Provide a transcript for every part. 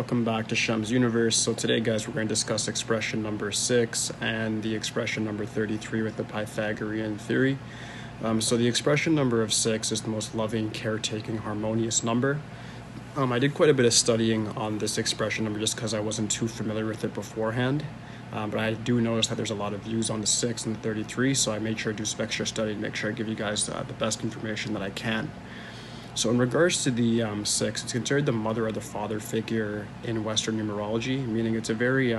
welcome back to Shem's Universe. So today, guys, we're going to discuss expression number 6 and the expression number 33 with the Pythagorean theory. So the expression number of 6 is the most loving, caretaking, harmonious number. I did quite a bit of studying on this expression number just because I wasn't too familiar with it beforehand. But I do notice that there's a lot of views on the 6 and the 33, so I made sure to do some extra study to make sure I give you guys the best information that I can. So in regards to the 6, it's considered the mother or the father figure in Western numerology, meaning it's a very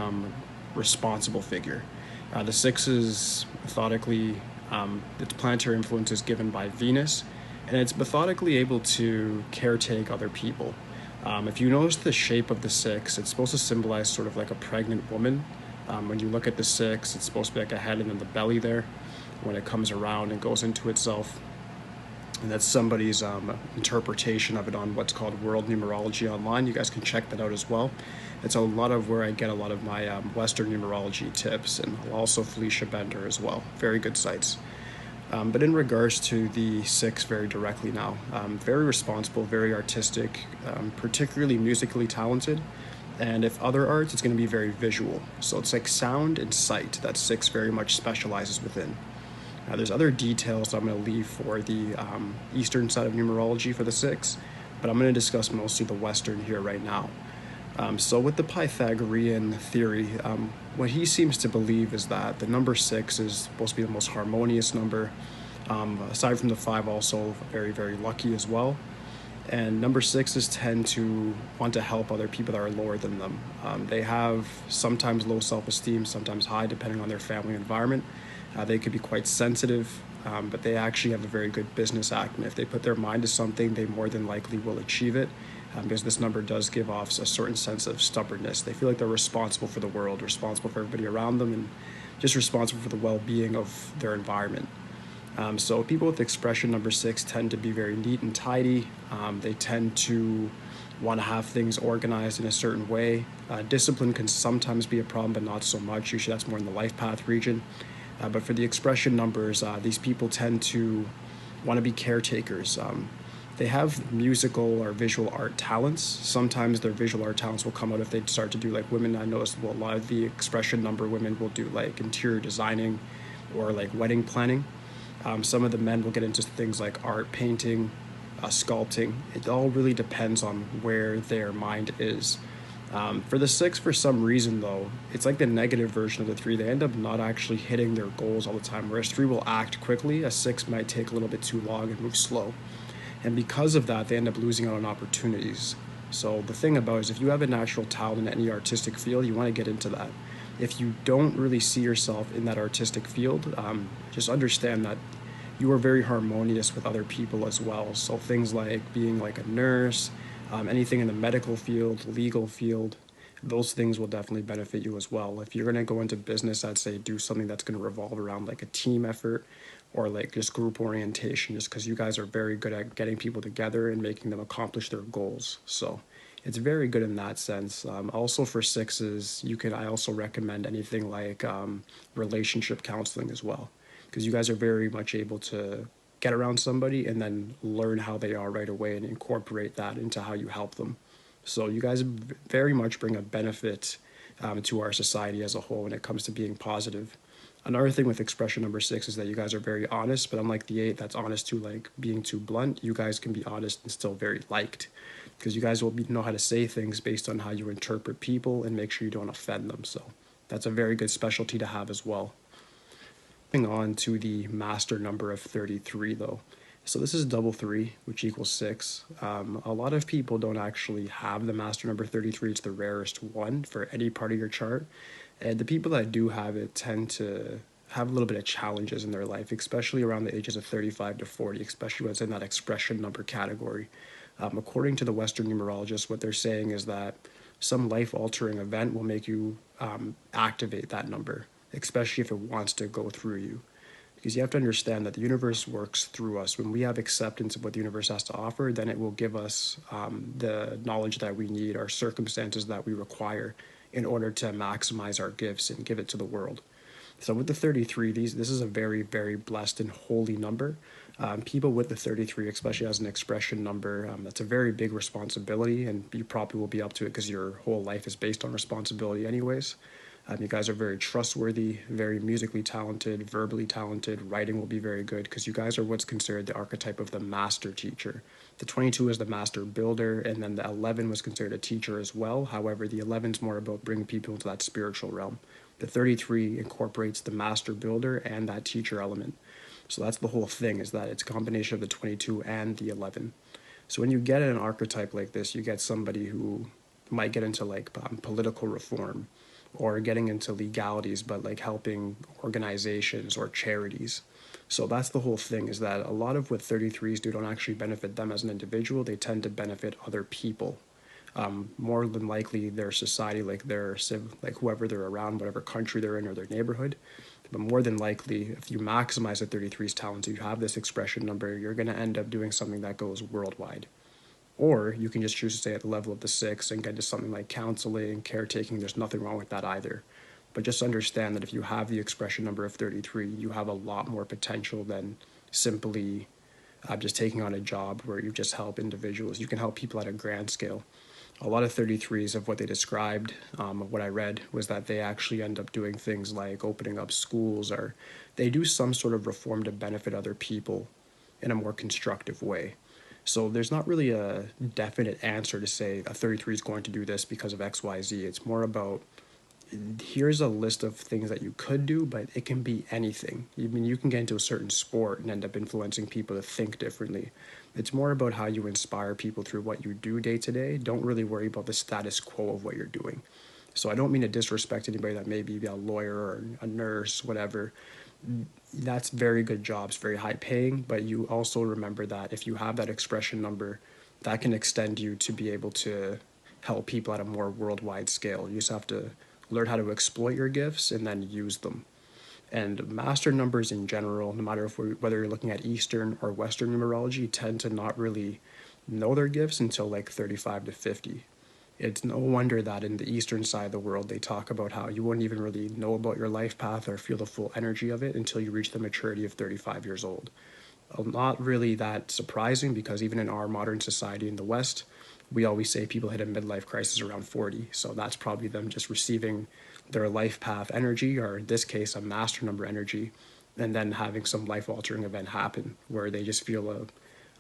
responsible figure. The 6 is methodically, its planetary influence is given by Venus, and it's methodically able to caretake other people. If you notice the shape of the 6, it's supposed to symbolize sort of like a pregnant woman. When you look at the 6, it's supposed to be like a head and then the belly there when it comes around and goes into itself. And that's somebody's interpretation of it on what's called World Numerology Online. You guys can check that out as well. It's a lot of where I get a lot of my Western numerology tips, and also Felicia Bender as well. Very good sites. But in regards to the 6 very directly now, very responsible, very artistic, particularly musically talented. And if other arts, it's going to be very visual. So it's like sound and sight that 6 very much specializes within. Now, there's other details I'm going to leave for the Eastern side of numerology for the 6, but I'm going to discuss mostly the Western here right now. So with the Pythagorean theory, what he seems to believe is that the number 6 is supposed to be the most harmonious number. Aside from the 5, also very, very lucky as well. And number 6s tend to want to help other people that are lower than them. They have sometimes low self-esteem, sometimes high, depending on their family environment. They could be quite sensitive, but they actually have a very good business acumen. If they put their mind to something, they more than likely will achieve it, because this number does give off a certain sense of stubbornness. They feel like they're responsible for the world, responsible for everybody around them, and just responsible for the well-being of their environment. So people with expression number 6 tend to be very neat and tidy. They tend to want to have things organized in a certain way. Discipline can sometimes be a problem, but not so much. Usually that's more in the life path region. But for the expression numbers, these people tend to want to be caretakers. They have musical or visual art talents. Sometimes their visual art talents will come out if they start to do, like, women. I noticed, well, a lot of the expression number women will do like interior designing or like wedding planning. Some of the men will get into things like art, painting, sculpting. It all really depends on where their mind is. For the 6, for some reason, though, it's like the negative version of the 3. They end up not actually hitting their goals all the time, whereas 3 will act quickly. A 6 might take a little bit too long and move slow. And because of that, they end up losing out on opportunities. So the thing about it is, if you have a natural talent in any artistic field, you want to get into that. If you don't really see yourself in that artistic field, just understand that you are very harmonious with other people as well. So things like being like a nurse, anything in the medical field, legal field, those things will definitely benefit you as well. If you're going to go into business, I'd say do something that's going to revolve around like a team effort or like just group orientation, just because you guys are very good at getting people together and making them accomplish their goals. So it's very good in that sense. Also for 6s, I also recommend anything like relationship counseling as well, because you guys are very much able to get around somebody and then learn how they are right away and incorporate that into how you help them. So you guys very much bring a benefit to our society as a whole when it comes to being positive. Another thing with expression number 6 is that you guys are very honest, but unlike the 8 that's honest to like being too blunt, you guys can be honest and still very liked, because you guys will know how to say things based on how you interpret people and make sure you don't offend them. So that's a very good specialty to have as well. Moving on to the master number of 33, though. So this is double 3, which equals 6. A lot of people don't actually have the master number 33. It's the rarest one for any part of your chart. And the people that do have it tend to have a little bit of challenges in their life, especially around the ages of 35 to 40, especially when it's in that expression number category. According to the Western numerologists, what they're saying is that some life-altering event will make you activate that number, especially if it wants to go through you. Because you have to understand that the universe works through us. When we have acceptance of what the universe has to offer, then it will give us the knowledge that we need, our circumstances that we require in order to maximize our gifts and give it to the world. So with the 33, this is a very, very blessed and holy number. People with the 33, especially as an expression number, that's a very big responsibility, and you probably will be up to it because your whole life is based on responsibility anyways. You guys are very trustworthy, very musically talented, verbally talented. Writing will be very good because you guys are what's considered the archetype of the master teacher. The 22 is the master builder, and then the 11 was considered a teacher as well. However, the 11 is more about bringing people into that spiritual realm. The 33 incorporates the master builder and that teacher element. So that's the whole thing, is that it's a combination of the 22 and the 11. So when you get an archetype like this, you get somebody who might get into like political reform or getting into legalities, but like helping organizations or charities. So that's the whole thing, is that a lot of what 33s do don't actually benefit them as an individual. They tend to benefit other people. More than likely their society, like like whoever they're around, whatever country they're in or their neighborhood. But more than likely, if you maximize the 33's talents, you have this expression number, you're going to end up doing something that goes worldwide. Or you can just choose to stay at the level of the 6 and get into something like counseling, caretaking. There's nothing wrong with that either. But just understand that if you have the expression number of 33, you have a lot more potential than simply just taking on a job where you just help individuals. You can help people at a grand scale. A lot of 33s of what they described, of what I read, was that they actually end up doing things like opening up schools, or they do some sort of reform to benefit other people in a more constructive way. So there's not really a definite answer to say a 33 is going to do this because of XYZ. It's more about, here's a list of things that you could do, but it can be anything. I mean, you can get into a certain sport and end up influencing people to think differently. It's more about how you inspire people through what you do day to day. Don't really worry about the status quo of what you're doing. So I don't mean to disrespect anybody that may be a lawyer or a nurse, whatever. That's very good jobs, very high paying, but you also remember that if you have that expression number, that can extend you to be able to help people at a more worldwide scale. You just have to learn how to exploit your gifts and then use them. And master numbers in general, no matter whether you're looking at Eastern or Western numerology, tend to not really know their gifts until like 35 to 50. It's no wonder that in the Eastern side of the world, they talk about how you wouldn't even really know about your life path or feel the full energy of it until you reach the maturity of 35 years old. Not really that surprising, because even in our modern society in the West, we always say people hit a midlife crisis around 40. So that's probably them just receiving their life path energy, or in this case, a master number energy, and then having some life altering event happen where they just feel a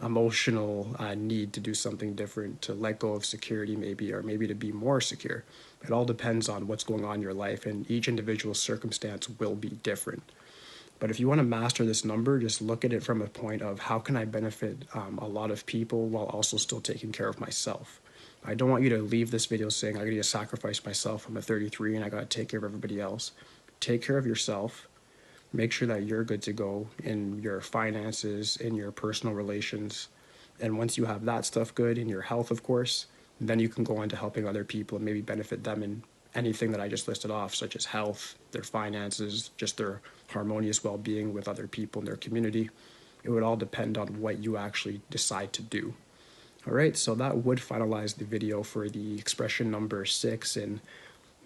emotional need to do something different, to let go of security maybe, or maybe to be more secure. It all depends on what's going on in your life, and each individual circumstance will be different. But if you want to master this number, just look at it from a point of how can I benefit a lot of people while also still taking care of myself. I don't want you to leave this video saying I got to sacrifice myself. I'm a 33 and I got to take care of everybody else. Take care of yourself. Make sure that you're good to go in your finances, in your personal relations. And once you have that stuff good, in your health, of course, then you can go on to helping other people and maybe benefit them in anything that I just listed off, such as health, their finances, just their harmonious well-being with other people in their community. It would all depend on what you actually decide to do. All right, so that would finalize the video for the expression number 6 and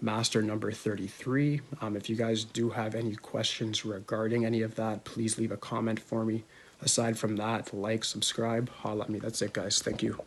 master number 33. If you guys do have any questions regarding any of that, please leave a comment for me. Aside from that, like, subscribe, holla at me. That's it, guys. Thank you.